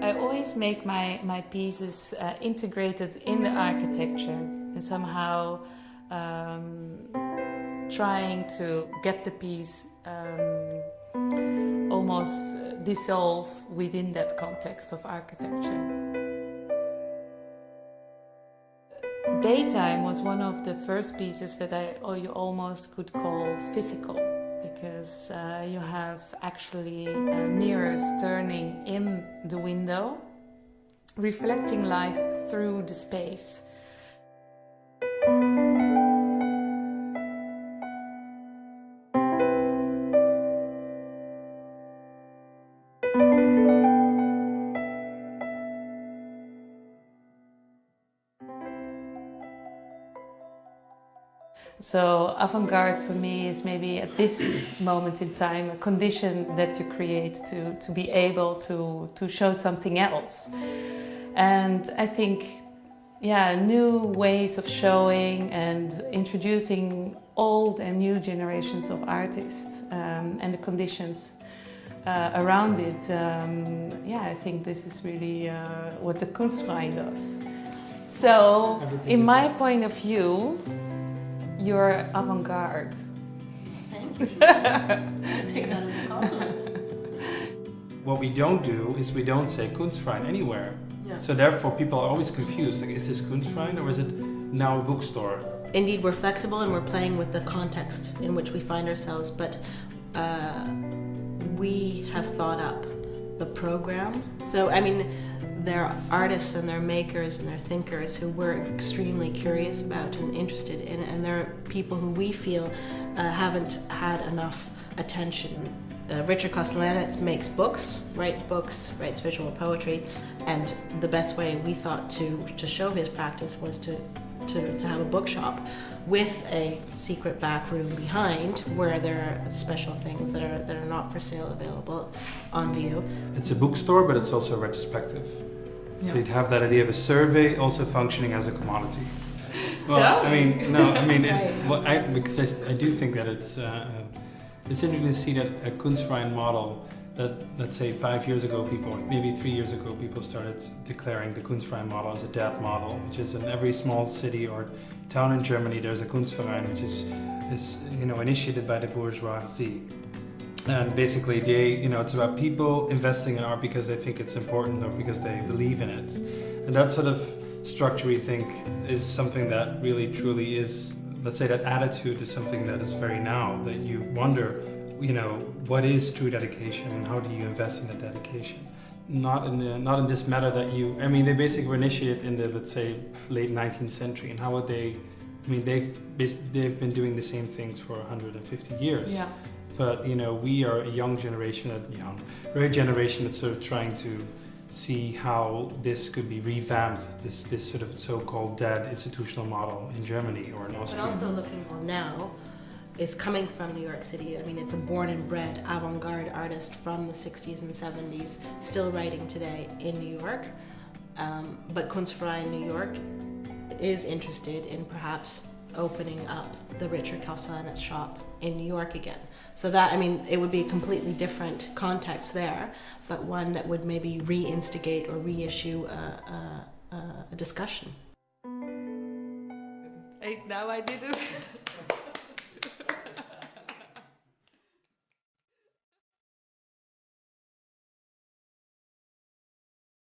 I always make my pieces integrated in the architecture and somehow trying to get the piece almost dissolve within that context of architecture. Daytime was one of the first pieces that you almost could call physical, because you have actually mirrors turning in the window, reflecting light through the space. So avant-garde for me is maybe at this moment in time a condition that you create to be able to show something else. And I think, new ways of showing and introducing old and new generations of artists and the conditions around it. I think this is really what the Kunstverein does. So, in my point of view, you're avant-garde. Thank you. I take that as a compliment. What we don't do is we don't say Kunstverein anywhere. Yeah. So therefore people are always confused. Like, is this Kunstverein or is it now a bookstore? Indeed, we're flexible and we're playing with the context in which we find ourselves, but we have thought up the program. So, there are artists and there are makers and there are thinkers who we're extremely curious about and interested in, and there are people who we feel haven't had enough attention. Richard Castellanets makes books, writes visual poetry, and the best way we thought to show his practice was to have a bookshop with a secret back room behind where there are special things that are not for sale available on view. It's a bookstore, but it's also retrospective. So you'd have that idea of a survey also functioning as a commodity. Well, Right. Because I do think that it's interesting to see that a Kunstverein model that, let's say 5 years ago people, or maybe 3 years ago people started declaring the Kunstverein model as a dead model, which is in every small city or town in Germany there's a Kunstverein which is initiated by the bourgeoisie. And basically it's about people investing in art because they think it's important or because they believe in it. And that sort of structure, we think, is something that really truly is, let's say that attitude is something that is very now, that you wonder, what is true dedication and how do you invest in that dedication? Not in this matter that they basically were initiated in the, let's say, late 19th century, and how would they, they've been doing the same things for 150 years. Yeah. But we are a young generation, we're a generation that's sort of trying to see how this could be revamped, this sort of so-called dead institutional model in Germany or in Austria. But also looking for now is coming from New York City. It's a born and bred avant-garde artist from the 60s and 70s, still writing today in New York. But Kunstverein New York is interested in perhaps opening up the Richard Castellanets shop in New York again. So that, it would be a completely different context there, but one that would maybe reinstigate or reissue a discussion. Now I did it.